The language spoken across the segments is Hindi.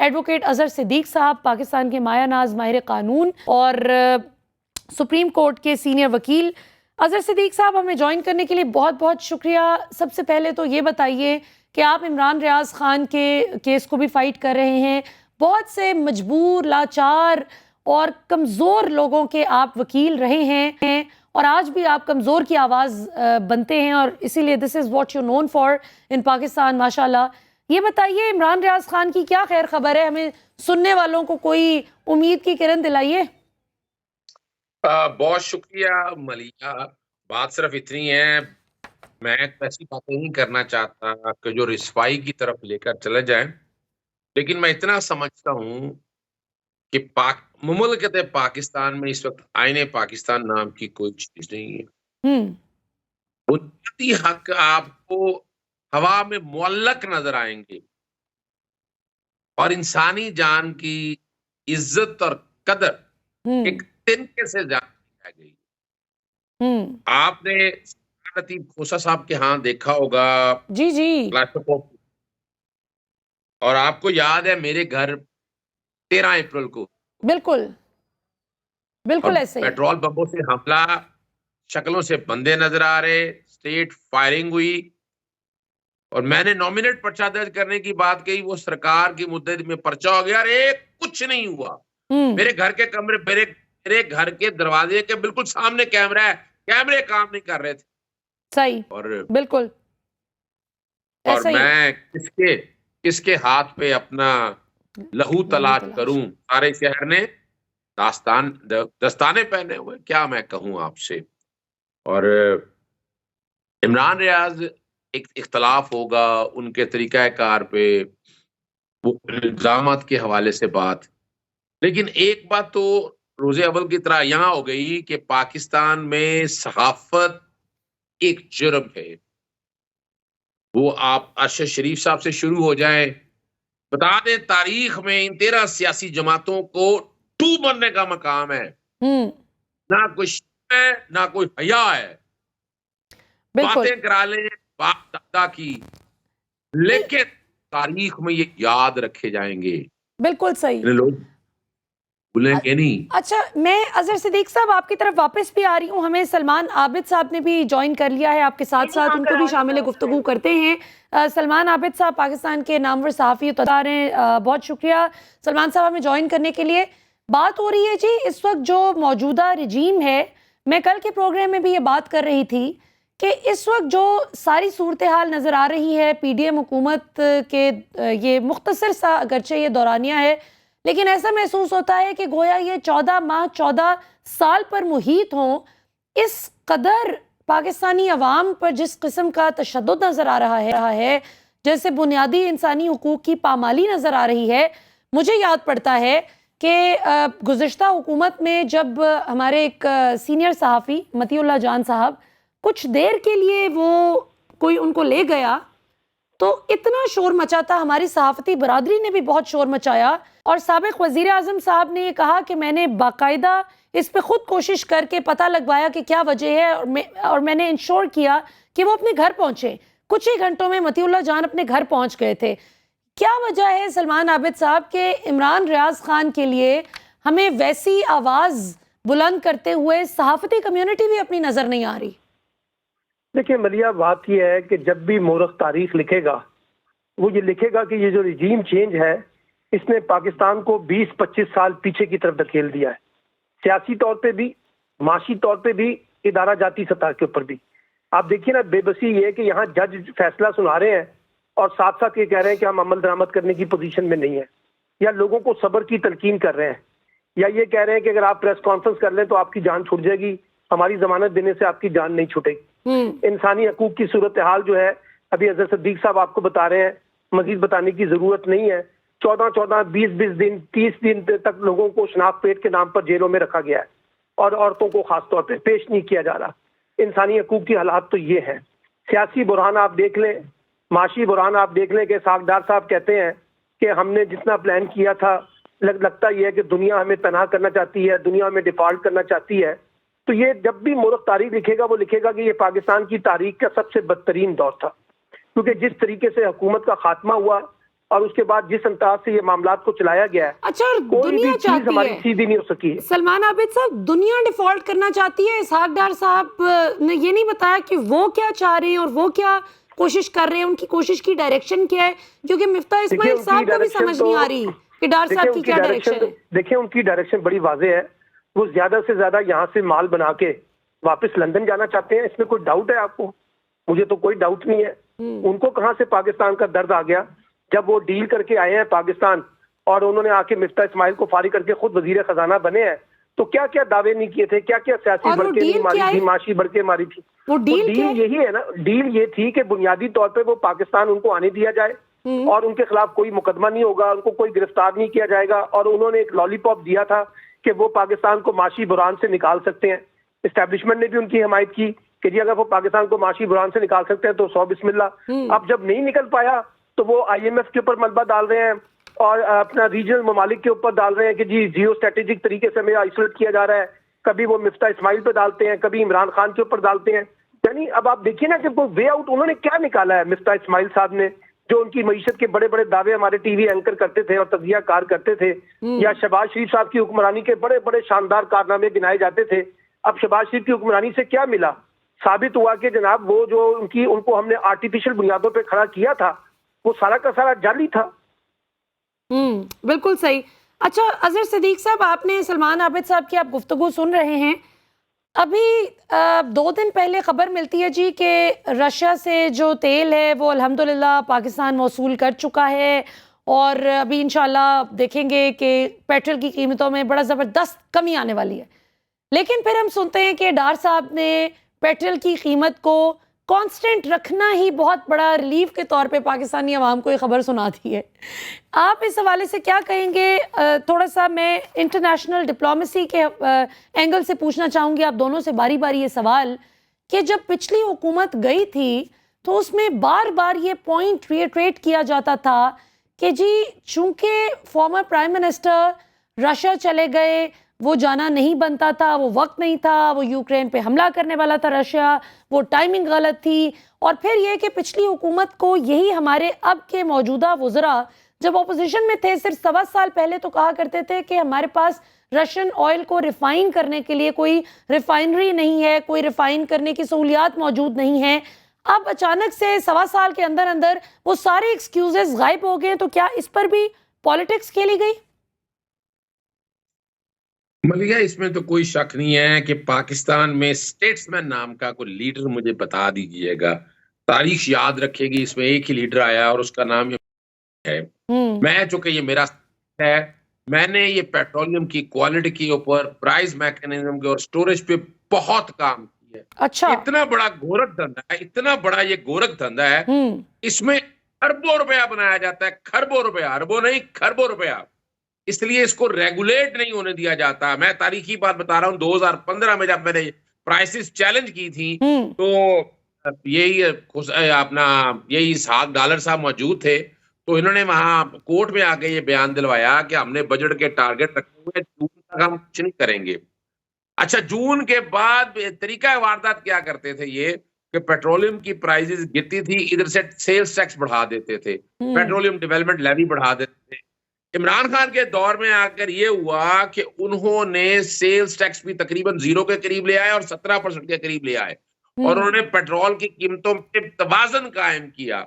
एडवोकेट अजहर सिद्दीक साहब, पाकिस्तान के माया नाज माहिर कानून और सुप्रीम कोर्ट के सीनियर वकील। अजहर सिद्दीक साहब, हमें ज्वाइन करने के लिए बहुत बहुत शुक्रिया। सबसे पहले तो ये बताइए कि आप इमरान रियाज खान के केस को भी फाइट कर रहे हैं। बहुत से मजबूर, लाचार और कमज़ोर लोगों के आप वकील रहे हैं और आज भी आप कमज़ोर की आवाज़ बनते हैं और इसीलिए this is what you known for in Pakistan, माशाल्लाह। ये बताइए, इमरान रियाज खान की क्या खैर खबर है? हमें सुनने वालों को कोई उम्मीद की किरण दिलाइए। बहुत शुक्रिया मलिया। बात सिर्फ इतनी है, मैं ऐसी बातें नहीं करना चाहता कि जो रिसवाई की तरफ लेकर चले जाए, लेकिन मैं इतना समझता हूँ कि मुमलकत पाकिस्तान में इस वक्त आईने पाकिस्तान नाम की कोई चीज नहीं है। बुनियादी हक आपको हवा में मुअल्लक नजर आएंगे और इंसानी जान की इज्जत और कदर एक तिनके से जान गई। आपने लतीफ खोसा साहब के यहाँ देखा होगा जी जी, और आपको याद है मेरे घर 13 अप्रैल को बिल्कुल बिल्कुल ऐसे पेट्रोल पंपों से हमला, शक्लों से बंदे नजर आ रहे, स्टेट फायरिंग हुई और मैंने नॉमिनेट पर्चा दर्ज करने की बात कही, वो सरकार की मुद्दत में पर्चा हो गया। अरे कुछ नहीं हुआ। मेरे घर के कमरे, मेरे घर के दरवाजे के बिल्कुल सामने कैमरा है, कैमरे काम नहीं कर रहे थे। सही और बिल्कुल और मैं किसके हाथ पे अपना लहू तलाश करूं? सारे शहर ने दस्ताने पहने हुए, क्या मैं कहूं आपसे। और इमरान रियाज, एक इख्तलाफ होगा उनके तरीकाकार पे, वो इल्जामात के हवाले से बात, लेकिन एक बात तो रोजे अव्वल की तरह यहां हो गई कि पाकिस्तान में सहाफत एक जुर्म है। वो आप अरशद शरीफ साहब से शुरू हो जाए, बता दें तारीख में इन 13 सियासी जमातों को टू बनने का मकाम है। ना कोई है, ना कोई हया है। बातें करा ले बाप दादा की, लेकिन तारीख में ये याद रखे जाएंगे। बिल्कुल सही, लोग भूलेंगे नहीं। अच्छा, मैं अजहर सिद्दीक साहब आपकी तरफ वापस भी आ रही हूँ। हमें सलमान आबिद साहब ने भी ज्वाइन कर लिया है आपके साथ साथ, उनको भी शामिल गुफ्तगू करते हैं। सलमान आबिद साहब पाकिस्तान के नामवर सहाफ़ी उतार हैं, बहुत शुक्रिया सलमान साहब हमें ज्वाइन करने के लिए। बात हो रही है जी इस वक्त जो मौजूदा रजीम है, मैं कल के प्रोग्राम में भी ये बात कर रही थी कि इस वक्त जो सारी सूरत हाल नज़र आ रही है, PDM हुकूमत के ये मुख्तसर सा अगरचे ये दौरानिया है, लेकिन ऐसा महसूस होता है कि गोया ये 14 माह 14 साल पर मुहीत हों। इस कदर पाकिस्तानी अवाम पर जिस किस्म का तशद्दुद नज़र आ रहा है, जैसे बुनियादी इंसानी हुकूक की पामाली नज़र आ रही है। मुझे याद पड़ता है कि गुज़िश्ता हुकूमत में जब हमारे एक सीनियर सहाफ़ी मतीउल्लाह जान साहब कुछ देर के लिए वो कोई उनको ले गया तो इतना शोर मचा था, हमारी सहाफ़ती बरादरी ने भी बहुत शोर मचाया और साबिक़ वज़ीर आज़म साहब ने ये कहा कि मैंने बाकायदा इस पे खुद कोशिश करके पता लगवाया कि क्या वजह है और मैंने इंश्योर किया कि वो अपने घर पहुंचे। कुछ ही घंटों में मतीउल्लाह जान अपने घर पहुंच गए थे। क्या वजह है सलमान आबिद साहब के इमरान रियाज खान के लिए हमें वैसी आवाज़ बुलंद करते हुए सहाफ़ती कम्युनिटी भी अपनी नज़र नहीं आ रही? देखिए मलिया, बात यह है कि जब भी मोरख तारीख लिखेगा वो ये लिखेगा कि ये जो रिजीम चेंज है इसने पाकिस्तान को 20-25 साल पीछे की तरफ धकेल दिया है, सियासी तौर पे भी, माशी तौर पे भी, इदारा जाती सतह के ऊपर भी। आप देखिए ना, बेबसी ये है कि यहाँ जज फैसला सुना रहे हैं और साथ साथ ये कह रहे हैं कि हम अमल दरामद करने की पोजीशन में नहीं है, या लोगों को सब्र की तलकीन कर रहे हैं, या ये कह रहे हैं कि अगर आप प्रेस कॉन्फ्रेंस कर लें तो आपकी जान छूट जाएगी, हमारी जमानत देने से आपकी जान नहीं छूटेगी। इंसानी हकूक की सूरत हाल जो है अभी अजहर सिद्दीक साहब आपको बता रहे हैं, मजीद बताने की जरूरत नहीं है। 14-14, 20-20 दिन, 30 दिन तक लोगों को शनाख्त पेट के नाम पर जेलों में रखा गया है और औरतों को खासतौर पर पेश नहीं किया जा रहा। इंसानी हकूक की हालात तो ये है। सियासी बुरहान आप देख लें, माशी बुरहान आप देख लें कि सागदार साहब कहते हैं कि हमने जितना प्लान किया था, लगता यह है कि दुनिया हमें पनाह करना चाहती है, दुनिया हमें डिफॉल्ट करना चाहती है। तो ये जब भी मुल्क तारीख लिखेगा वो लिखेगा कि ये पाकिस्तान की तारीख का सबसे बदतरीन दौर था, क्योंकि जिस तरीके से हुकूमत का खात्मा हुआ, और उसके बाद जिस अंदाज से ये मामला को चलाया गया है, अच्छा, और कोई दुनिया भी चीज चाहती हमारी है, सीधी नहीं हो सकी है। सलमान आबिद साहब, दुनिया डिफॉल्ट करना चाहती है। इसहाक डार साहब ने ये नहीं बताया कि वो क्या चाह रहे हैं और वो क्या कोशिश कर रहे हैं, उनकी कोशिश की डायरेक्शन क्या है, क्योंकि मिफ्ता इस्माइल उनकी साहब को भी डायरेक्शन समझ नहीं आ रही कि डार देखिए, साहब की उनकी क्या डायरेक्शन है। देखिए उनकी डायरेक्शन बड़ी वाज़ेह है। वो ज्यादा से ज्यादा यहाँ से माल बना के वापस लंदन जाना चाहते हैं। इसमें कोई डाउट है आपको? मुझे तो कोई डाउट नहीं है। उनको कहाँ से पाकिस्तान का दर्द आ गया जब वो डील करके आए हैं पाकिस्तान और उन्होंने आके मिफ्ता इस्माइल को फारिग करके खुद वजीर खजाना बने हैं, तो क्या क्या दावे नहीं किए थे, क्या क्या सियासी और वो बड़के नहीं डील मारी क्या थी, है? माशी बड़के मारी थी। वो डील क्या है? यही है ना, डील ये थी कि बुनियादी तौर पे वो पाकिस्तान उनको आने दिया जाए और उनके खिलाफ कोई मुकदमा नहीं होगा, उनको कोई गिरफ्तार नहीं किया जाएगा, और उन्होंने एक लॉलीपॉप दिया था कि वो पाकिस्तान को माशी बुरान से निकाल सकते हैं। एस्टेब्लिशमेंट ने भी उनकी हिमायत की कि जी अगर वो पाकिस्तान को माशी बुरान से निकाल सकते हैं तो सौ बिस्मिल्लाह। अब जब नहीं निकल पाया तो वो IMF के ऊपर मलबा डाल रहे हैं और अपना रीजनल ममालिक के ऊपर डाल रहे हैं कि जी जियो स्ट्रेटेजिक तरीके से हमें आइसोलेट किया जा रहा है। कभी वो मिफ्ता इस्माइल पे डालते हैं, कभी इमरान खान के ऊपर डालते हैं। यानी अब आप देखिए ना कि वो वे आउट उन्होंने क्या निकाला है मिफ्ता इस्माइल साहब ने, जो उनकी मईशत के बड़े बड़े दावे हमारे टीवी एंकर करते थे और तजिया कार करते थे, या शहबाज शरीफ साहब की हुक्मरानी के बड़े बड़े शानदार कारनामे गिनाए जाते थे। अब शहबाज शरीफ की हुक्मरानी से क्या मिला? साबित हुआ कि जनाब वो जो उनको हमने आर्टिफिशियल बुनियादों पे खड़ा किया था वो सारा का सारा जाली था। बिल्कुल सही। अच्छा, अजहर सिद्दीक साहब, आपने सलमान आबिद साहब की आप गुफ्तगू सुन रहे हैं। अभी 2 दिन पहले खबर मिलती है जी कि रशिया से जो तेल है वो अल्हम्दुलिल्लाह पाकिस्तान मौसूल कर चुका है और अभी इंशाल्लाह देखेंगे कि पेट्रोल की कीमतों में बड़ा ज़बरदस्त कमी आने वाली है। लेकिन फिर हम सुनते हैं कि डार साहब ने पेट्रोल की कीमत को कांस्टेंट रखना ही बहुत बड़ा रिलीफ के तौर पे पाकिस्तानी अवाम को ये खबर सुना दी है। आप इस हवाले से क्या कहेंगे? थोड़ा सा मैं इंटरनेशनल डिप्लोमेसी के एंगल से पूछना चाहूँगी आप दोनों से बारी बारी ये सवाल कि जब पिछली हुकूमत गई थी तो उसमें बार बार ये पॉइंट रिएट्रेट किया जाता था कि जी चूँकि फॉर्मर प्राइम मिनिस्टर रशिया चले गए, वो जाना नहीं बनता था, वो वक्त नहीं था, वो यूक्रेन पे हमला करने वाला था रशिया, वो टाइमिंग गलत थी। और फिर ये कि पिछली हुकूमत को यही हमारे अब के मौजूदा वज़रा जब अपोजिशन में थे सिर्फ 1.25 साल पहले तो कहा करते थे कि हमारे पास रशियन ऑयल को रिफाइन करने के लिए कोई रिफाइनरी नहीं है, कोई रिफाइन करने की सहूलियात मौजूद नहीं है। अब अचानक से 1.25 साल के अंदर अंदर वो सारे एक्सक्यूजेस गायब हो गए, तो क्या इस पर भी पॉलिटिक्स खेली गई? मलिया, इसमें तो कोई शक नहीं है कि पाकिस्तान में स्टेट्समैन नाम का कोई लीडर मुझे बता दीजिएगा। तारीख याद रखेगी, इसमें एक ही लीडर आया और उसका नाम है। मैं चूंकि ये मेरा है, मैंने ये पेट्रोलियम की क्वालिटी के ऊपर, प्राइस मैकेनिज्म के और स्टोरेज पे बहुत काम किया है। अच्छा, इतना बड़ा गोरख धंधा है, इतना बड़ा ये गोरख धंधा है, इसमें अरबों रुपया बनाया जाता है, खरबों रुपया, अरबों नहीं खरबों रुपया। इसलिए इसको रेगुलेट नहीं होने दिया जाता। मैं तारीखी बात बता रहा हूँ, 2015 में जब मैंने प्राइसेस चैलेंज की थी तो यही अपना यही इसहाक डार साहब मौजूद थे, तो इन्होंने वहां कोर्ट में आके ये बयान दिलवाया कि हमने बजट के टारगेट रखे हुए, जून तक हम कुछ नहीं करेंगे। अच्छा, जून के बाद तरीका वारदात क्या करते थे ये कि पेट्रोलियम की प्राइसेस गिरती थी, इधर से सेल्स टैक्स बढ़ा देते थे, पेट्रोलियम डेवलपमेंट लेवी बढ़ा देते थे। इमरान खान के दौर में आकर ये हुआ कि उन्होंने सेल्स टैक्स भी तकरीबन 0 के करीब ले आए और 17% के करीब ले आए और उन्होंने पेट्रोल की कीमतों पे तवाज़ुन कायम किया।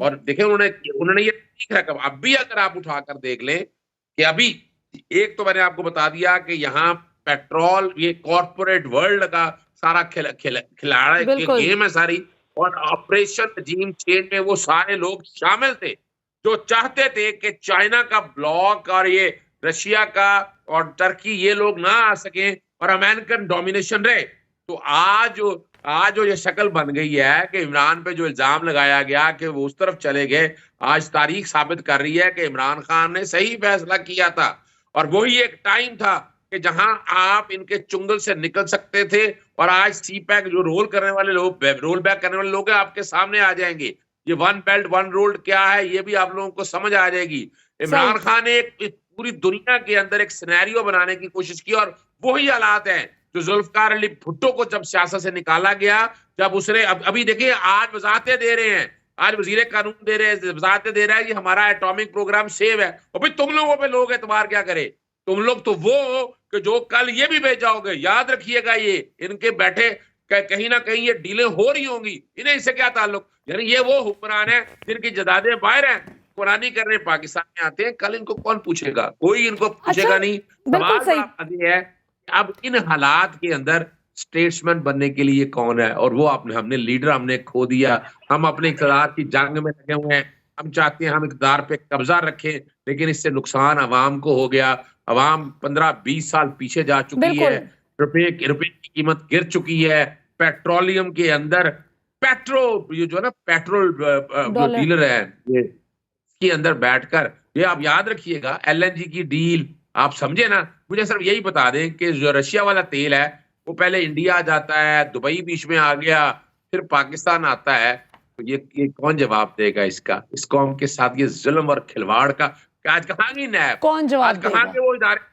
और देखें उन्होंने ये ठीक रकम, अब भी अगर आप उठाकर देख लें कि अभी एक तो मैंने आपको बता दिया कि यहाँ पेट्रोल ये कॉर्पोरेट वर्ल्ड का सारा खिलाड़ा गेम है सारी, और ऑपरेशन रजीम चेंज में वो सारे लोग शामिल थे जो चाहते थे कि चाइना का ब्लॉक और ये रशिया का और टर्की ये लोग ना आ सके और अमेरिकन डोमिनेशन रहे। तो आज जो ये शक्ल बन गई है कि इमरान पे जो इल्जाम लगाया गया कि वो उस तरफ चले गए, आज तारीख साबित कर रही है कि इमरान खान ने सही फैसला किया था और वही एक टाइम था कि जहां आप इनके चुंगल से निकल सकते थे। और आज CPEC जो रोल बैक करने वाले लोग हैं आपके सामने आ जाएंगे। ये 1 बेल्ट 1 रोड क्या है ये भी आप लोगों को समझ आ जाएगी। इमरान खान ने एक पूरी दुनिया के अंदर एक सिनेरियो बनाने की कोशिश की और वही हालात हैं जो जुल्फकार अली भुट्टो को जब सियासत से निकाला गया, जब उसने अभी देखिए आज वजाहतें दे रहे हैं, आज वजीर कानून दे रहे हैं, वजारत दे रहा है कि हमारा एटॉमिक प्रोग्राम सेव है, और फिर तुम लोगों पे लोग एतबार क्या करे? तुम लोग तो वो हो कि जो कल ये भी भेजाओगे। याद रखिएगा, ये इनके बैठे कहीं ना कहीं ये डीलें हो रही होंगी, इन्हें इससे क्या ताल्लुक? यानी ये वो हुक्मरान है जिनकी जदादें बाहर हैं, कुरानी करने पाकिस्तान में आते हैं, कल इनको कौन पूछेगा? कोई इनको पूछेगा नहीं। बिल्कुल सवाल सही। बड़ा वाज़ेह है, अब इन हालात के अंदर स्टेट्समैन बनने के लिए कौन है? और वो हमने लीडर हमने खो दिया। हम अपने इक़्तिदार की जंग में लगे हुए हैं, हम चाहते हैं हम इक़्तिदार पे कब्जा रखें, लेकिन इससे नुकसान अवाम को हो गया। अवाम 15-20 साल पीछे जा चुकी है, रुपए की कीमत गिर चुकी है। पेट्रोलियम के अंदर ये जो है ना पेट्रोल जो डीलर है, ये के अंदर बैठकर, ये आप याद रखिएगा, एलएनजी की डील आप समझे ना। मुझे सिर्फ यही बता दें कि जो रशिया वाला तेल है वो पहले इंडिया जाता है, दुबई बीच में आ गया, फिर पाकिस्तान आता है। तो ये कौन जवाब देगा इसका? इस कौम के साथ ये जुल्म और खिलवाड़ का आज कहाँ की नैब? कौन जवाब आज कहाँ देगा? के वो इदारे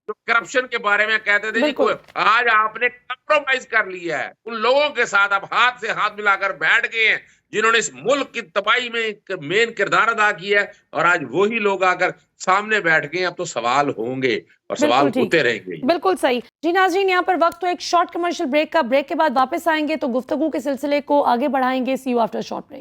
जो करप्शन के बारे में कहते थे जी, आज आपने कंप्रोमाइज कर लिया है। उन लोगों के साथ आप हाथ से हाथ मिलाकर बैठ गए हैं जिन्होंने इस मुल्क की तबाही में एक मेन किरदार अदा किया है, और आज वही लोग आकर सामने बैठ गए। अब तो सवाल होंगे और सवाल होते रहेंगे। बिल्कुल सही जी। नाज़रीन, यहाँ पर वक्त तो एक शॉर्ट कमर्शियल ब्रेक का, ब्रेक के बाद वापस आएंगे तो गुफ्तगू के सिलसिले को आगे बढ़ाएंगे। सी यू आफ्टर शॉर्ट ब्रेक।